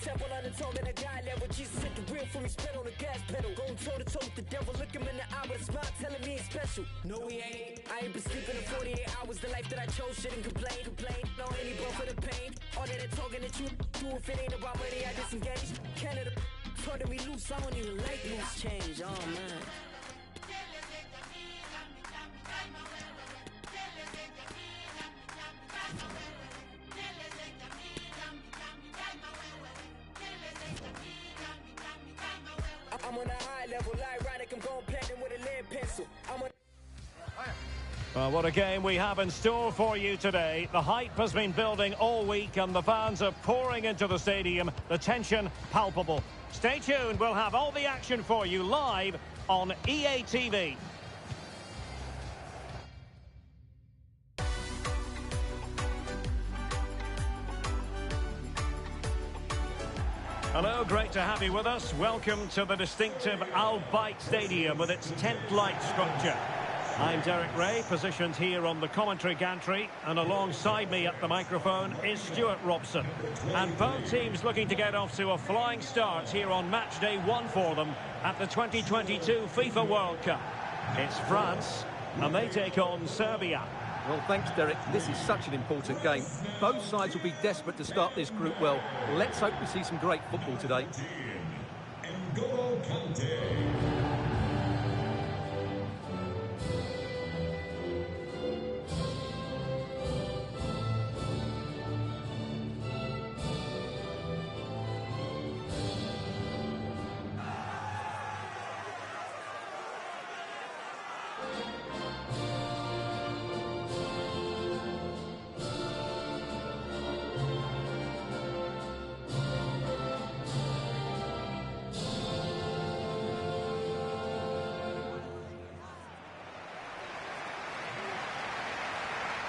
temple on the tongue and a guy level. Jesus hit the real for me, spit on the gas pedal. Going toe to toe with the devil, look him in the eye with a smile, telling me he's special. No, he ain't. I ain't been sleeping in 48 hours. The life that I chose, shouldn't complain. No, any bro for the pain. All of that talking that you do, if it ain't about money, I disengage. Canada turning me loose, I don't even like loose change. Oh man. I'm on a high level, ironic, I'm going platinum with a lead pencil. Well, what a game we have in store for you today. The hype has been building all week and the fans are pouring into the stadium. The tension palpable. Stay tuned, we'll have all the action for you live on EA TV. Hello, great to have you with us. Welcome to the distinctive Al Bayt Stadium with its tent-like structure. I'm Derek Ray, positioned here on the commentary gantry, and alongside me at the microphone is Stuart Robson. And both teams looking to get off to a flying start here on match day 1 for them at the 2022 FIFA World Cup. It's France, and they take on Serbia. Well, thanks, Derek. This is such an important game. Both sides will be desperate to start this group well. Let's hope we see some great football today.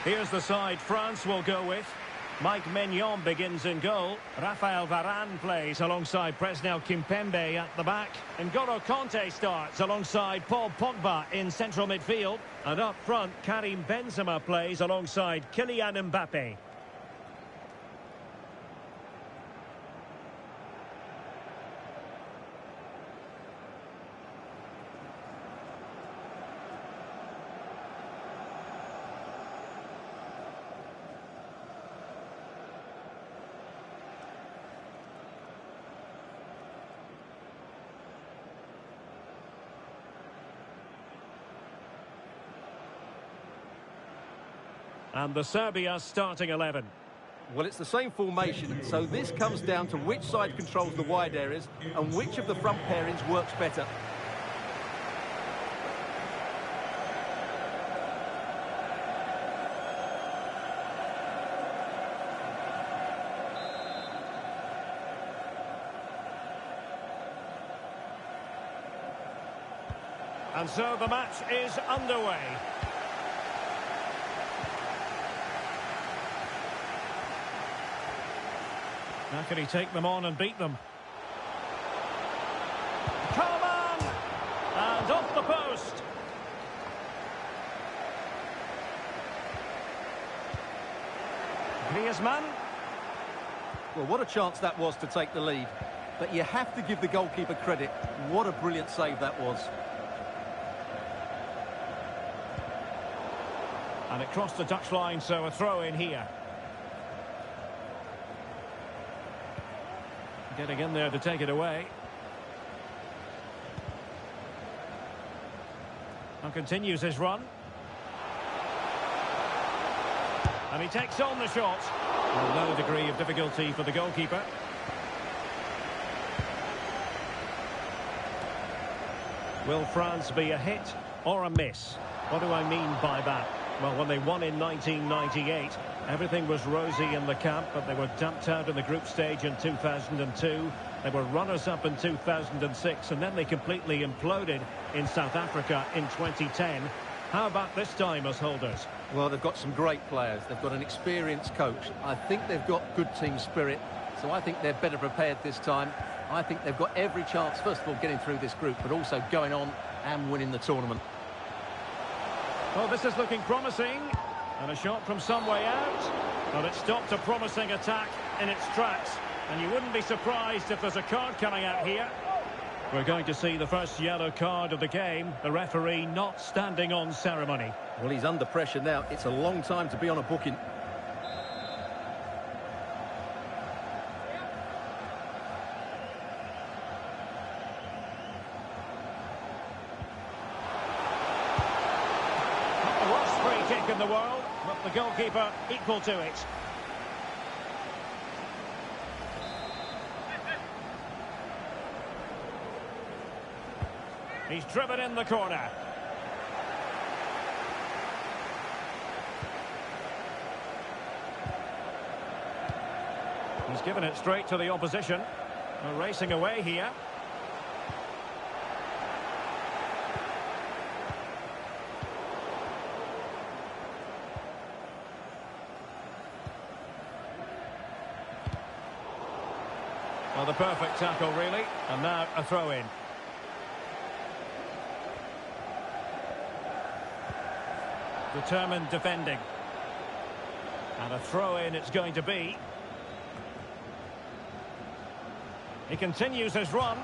Here's the side France will go with. Mike Maignan begins in goal. Raphael Varane plays alongside Presnel Kimpembe at the back. N'Golo Kanté starts alongside Paul Pogba in central midfield. And up front, Karim Benzema plays alongside Kylian Mbappe. And the Serbia starting 11. Well, it's the same formation, so this comes down to which side controls the wide areas and which of the front pairings works better. And so the match is underway. How can he take them on and beat them? Come on! And off the post. Griezmann. Well, what a chance that was to take the lead. But you have to give the goalkeeper credit. What a brilliant save that was. And it crossed the touchline, so a throw in here. Getting in there to take it away. And continues his run. And he takes on the shot. Well, no degree of difficulty for the goalkeeper. Will France be a hit or a miss? What do I mean by that? Well, when they won in 1998, everything was rosy in the camp, but they were dumped out in the group stage in 2002. They were runners-up in 2006, and then they completely imploded in South Africa in 2010. How about this time as holders? Well, they've got some great players. They've got an experienced coach. I think they've got good team spirit, so I think they're better prepared this time. I think they've got every chance, first of all, getting through this group, but also going on and winning the tournament. Well, this is looking promising. And a shot from some way out. But it stopped a promising attack in its tracks. And you wouldn't be surprised if there's a card coming out here. We're going to see the first yellow card of the game. The referee not standing on ceremony. Well, he's under pressure now. It's a long time to be on a booking. Not the worst free kick in the world, but the goalkeeper equal to it. He's driven in the corner. He's given it straight to the opposition. They're racing away here. Well, the perfect tackle, really. And now a throw-in. Determined defending. And a throw-in it's going to be. He continues his run.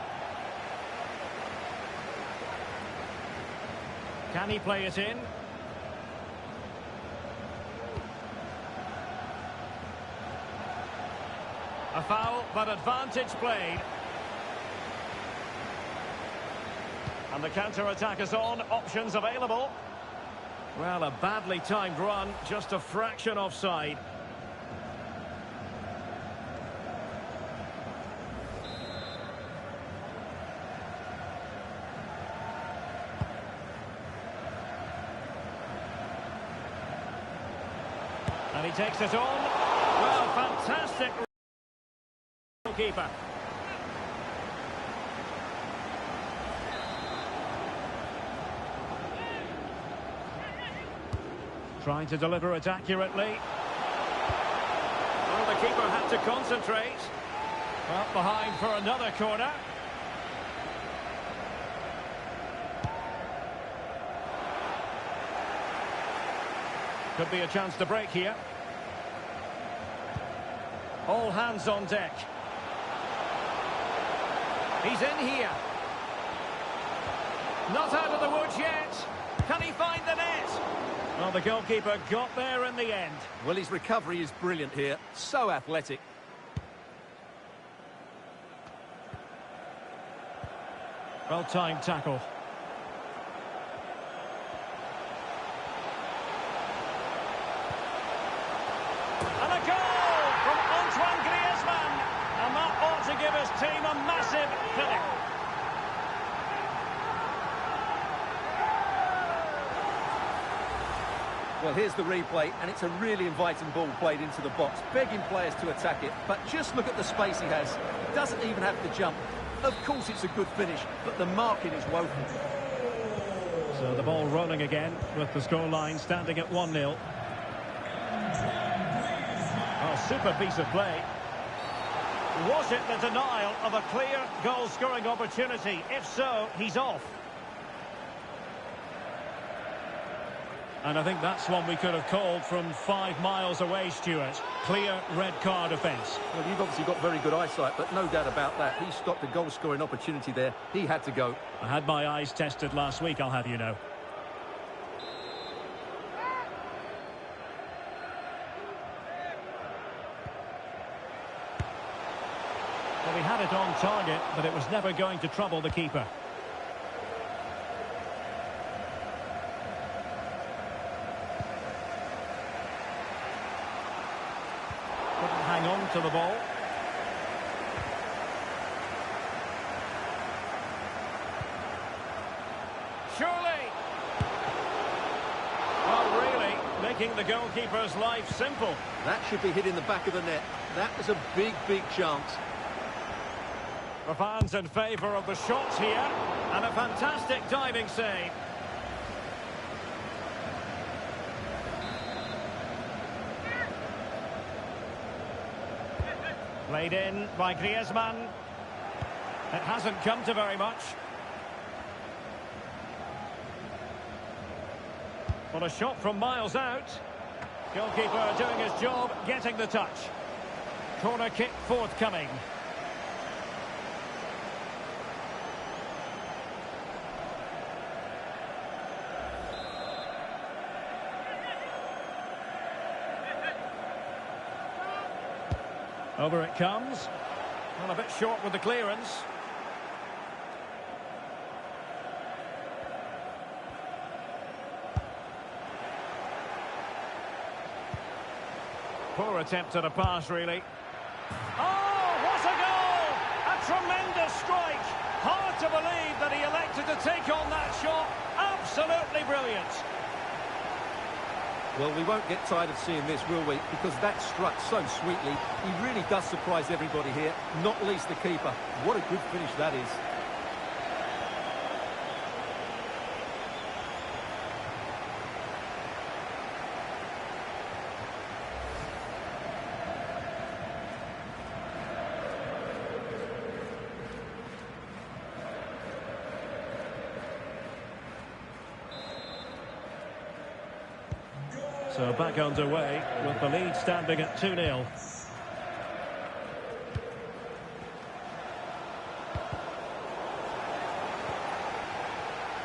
Can he play it in? A foul, but advantage played. And the counter-attack is on. Options available. Well, a badly timed run, just a fraction offside. And he takes it on. Well, fantastic goalkeeper. Trying to deliver it accurately. Well, the keeper had to concentrate. Well, behind for another corner. Could be a chance to break here. All hands on deck. He's in here. Not out of the woods yet. Can he find the net? Well, the goalkeeper got there in the end. Well, his recovery is brilliant here. So athletic. Well-timed tackle. And a goal from Antoine Griezmann. And that ought to give his team a massive fillip. Well, here's the replay, and it's a really inviting ball played into the box, begging players to attack it. But just look at the space he has. Doesn't even have to jump. Of course, it's a good finish, but the marking is woeful. So the ball rolling again with the scoreline standing at 1-0. Oh, super piece of play. Was it the denial of a clear goal-scoring opportunity? If so, he's off. And I think that's one we could have called from 5 miles away, Stuart. Clear red card offence. Well, you've obviously got very good eyesight, but no doubt about that. He stopped a goal-scoring opportunity there. He had to go. I had my eyes tested last week, I'll have you know. Well, he had it on target, but it was never going to trouble the keeper. Hang on to the ball. Surely. Well, really, making the goalkeeper's life simple. That should be hit in the back of the net. That was a big, big chance. The fans in favour of the shots here. And a fantastic diving save. Played in by Griezmann. It hasn't come to very much. But a shot from miles out. Goalkeeper doing his job, getting the touch. Corner kick forthcoming. Over it comes. Well, a bit short with the clearance. Poor attempt at a pass, really. Oh, what a goal! A tremendous strike. Hard to believe that he elected to take on that shot. Absolutely brilliant. Well, we won't get tired of seeing this, will we? Because that struck so sweetly. He really does surprise everybody here, not least the keeper. What a good finish that is. So back underway with the lead standing at 2-0.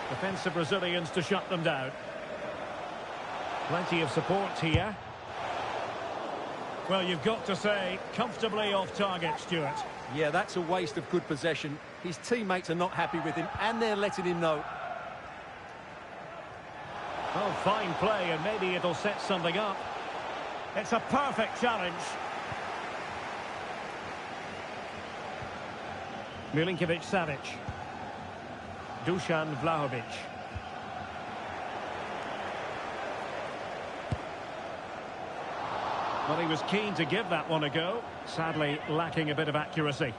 Defensive Brazilians to shut them down. Plenty of support here. Well, you've got to say, comfortably off target, Stuart. Yeah, that's a waste of good possession. His teammates are not happy with him, and they're letting him know. Oh, fine play, and maybe it'll set something up. It's a perfect challenge. Milinkovic-Savic. Dusan Vlahovic. Well, he was keen to give that one a go. Sadly, lacking a bit of accuracy.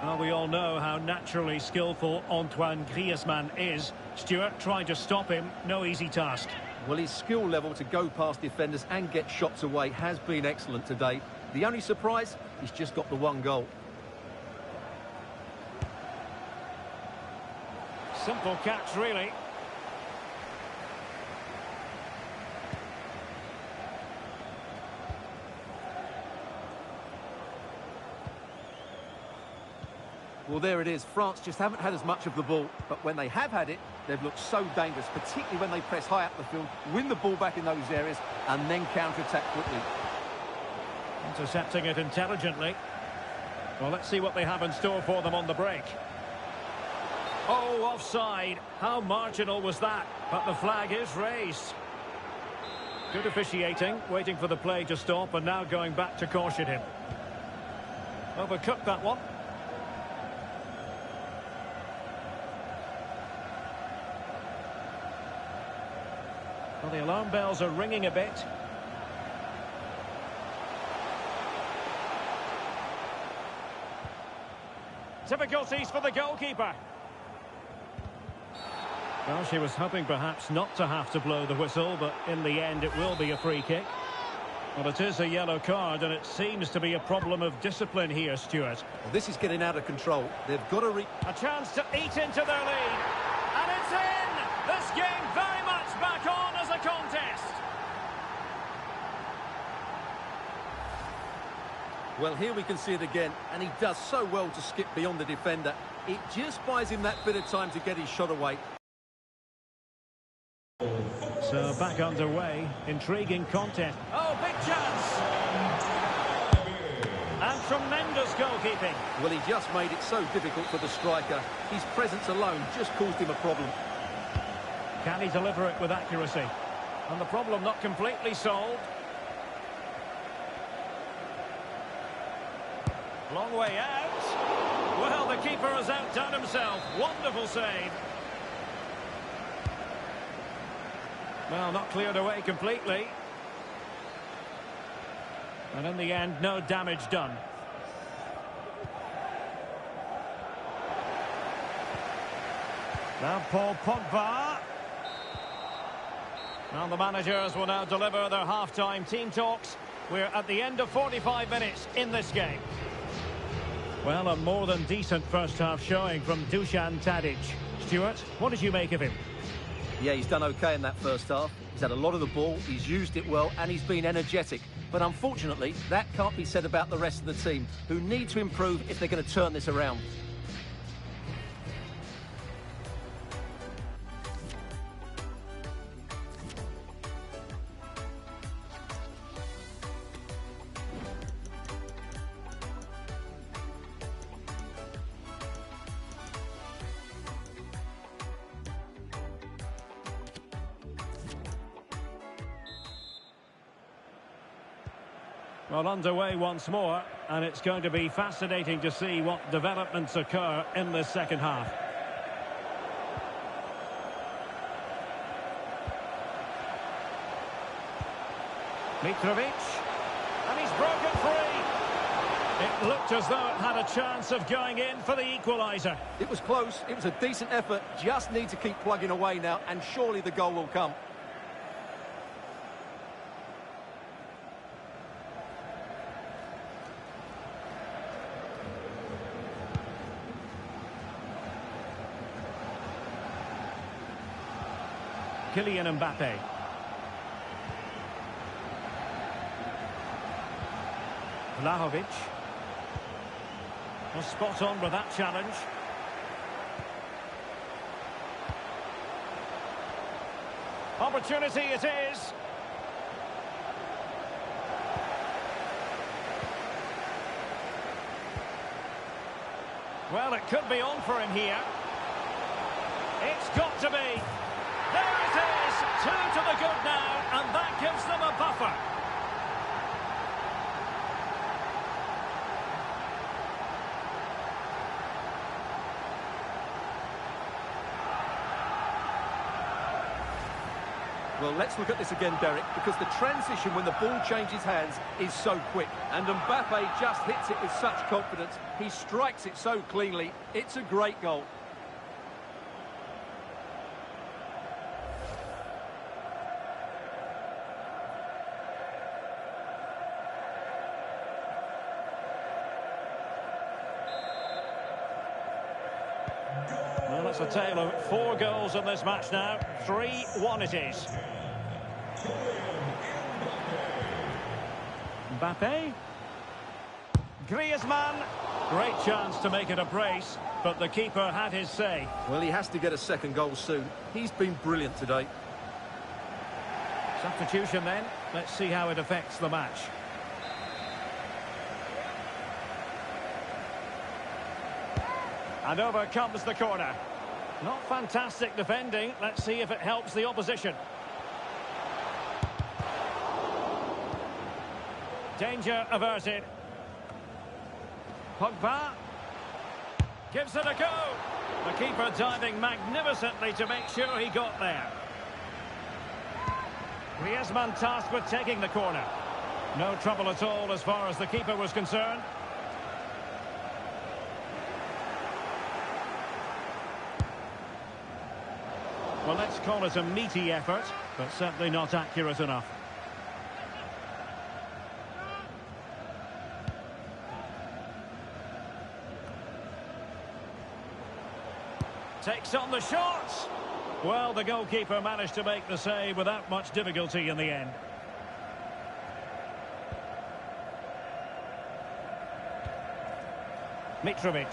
Well, we all know how naturally skillful Antoine Griezmann is. Stuart trying to stop him, no easy task. Well, his skill level to go past defenders and get shots away has been excellent today. The only surprise, he's just got the one goal. Simple catch, really. Well, there it is. France just haven't had as much of the ball, but when they have had it, they've looked so dangerous, particularly when they press high up the field, win the ball back in those areas, and then counter-attack quickly. Intercepting it intelligently. Well, let's see what they have in store for them on the break. Oh, offside. How marginal was that? But the flag is raised. Good officiating, waiting for the play to stop, and now going back to caution him. Overcooked that one. Well, the alarm bells are ringing a bit. Difficulties for the goalkeeper. Well, she was hoping perhaps not to have to blow the whistle, but in the end it will be a free kick. Well, it is a yellow card, and it seems to be a problem of discipline here, Stuart. Well, this is getting out of control. They've got to a chance to eat into their lead. And it's in! This game very much back on as a contest. Well, here we can see it again, and he does so well to skip beyond the defender. It just buys him that bit of time to get his shot away. So back underway, intriguing contest. Oh, big chance! And tremendous goalkeeping. Well, he just made it so difficult for the striker. His presence alone just caused him a problem. Can he deliver it with accuracy? And the problem not completely solved. Long way out. Well, the keeper has outdone himself. Wonderful save. Well, not cleared away completely. And in the end, no damage done. Now Paul Pogba. And the managers will now deliver their half-time team talks. We're at the end of 45 minutes in this game. Well, a more than decent first-half showing from Dusan Tadic. Stuart, what did you make of him? Yeah, he's done okay in that first half. He's had a lot of the ball, he's used it well, and he's been energetic. But unfortunately, that can't be said about the rest of the team, who need to improve if they're going to turn this around. Well, underway once more, and it's going to be fascinating to see what developments occur in this second half. Mitrovic, and he's broken free. It looked as though it had a chance of going in for the equaliser. It was close, it was a decent effort, just need to keep plugging away now, and surely the goal will come. Kylian Mbappe. Vlahovic. Was spot on with that challenge. Opportunity it is. Well, it could be on for him here. It's got to be. There it is, 2 to the good now, and that gives them a buffer. Well, let's look at this again, Derek, because the transition when the ball changes hands is so quick. And Mbappe just hits it with such confidence. He strikes it so cleanly. It's a great goal. Well, it's a tale of 4 goals in this match now. 3-1 it is. Mbappe. Griezmann. Great chance to make it a brace, but the keeper had his say. Well, he has to get a second goal soon. He's been brilliant today. Substitution then. Let's see how it affects the match. And over comes the corner. Not fantastic defending. Let's see if it helps the opposition. Danger averted. Pogba gives it a go. The keeper diving magnificently to make sure he got there. Griezmann tasked with taking the corner. No trouble at all as far as the keeper was concerned. Well, let's call it a meaty effort, but certainly not accurate enough. Takes on the shots. Well, the goalkeeper managed to make the save without much difficulty in the end. Mitrovic.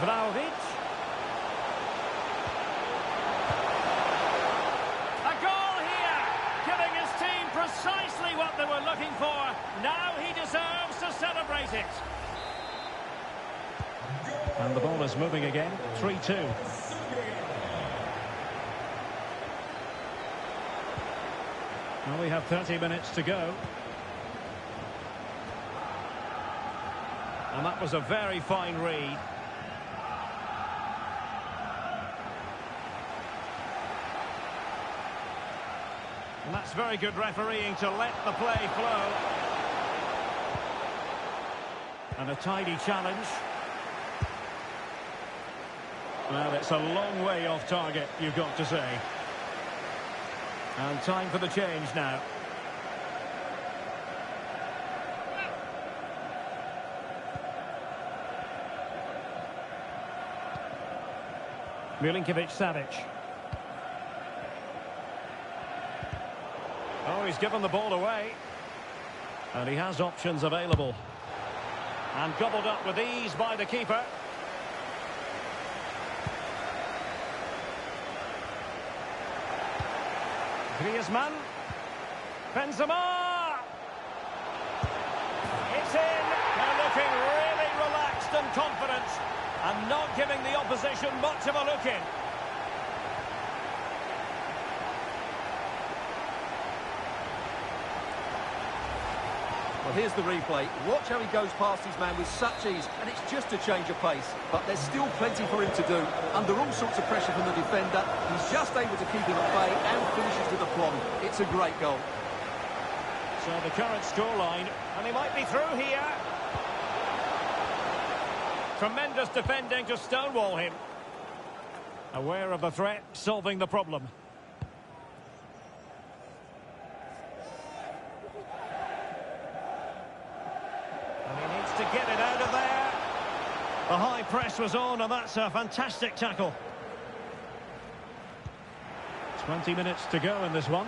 Vlahovic. Precisely what they were looking for. Now he deserves to celebrate it. And the ball is moving again. 3-2. Well, we have 30 minutes to go. And that was a very fine read. And that's very good refereeing to let the play flow. And a tidy challenge. Well, it's a long way off target, you've got to say. And time for the change now. Milinkovic-Savic. So he's given the ball away. And he has options available. And gobbled up with ease by the keeper. Griezmann. Benzema! It's in! They're looking really relaxed and confident. And not giving the opposition much of a look in. Well, here's the replay. Watch how he goes past his man with such ease, and it's just a change of pace. But there's still plenty for him to do. Under all sorts of pressure from the defender, he's just able to keep him at bay and finishes with aplomb. It's a great goal. So the current scoreline, and he might be through here. Tremendous defending to stonewall him. Aware of the threat, solving the problem. To get it out of there. The high press was on, and that's a fantastic tackle. 20 minutes to go in this one.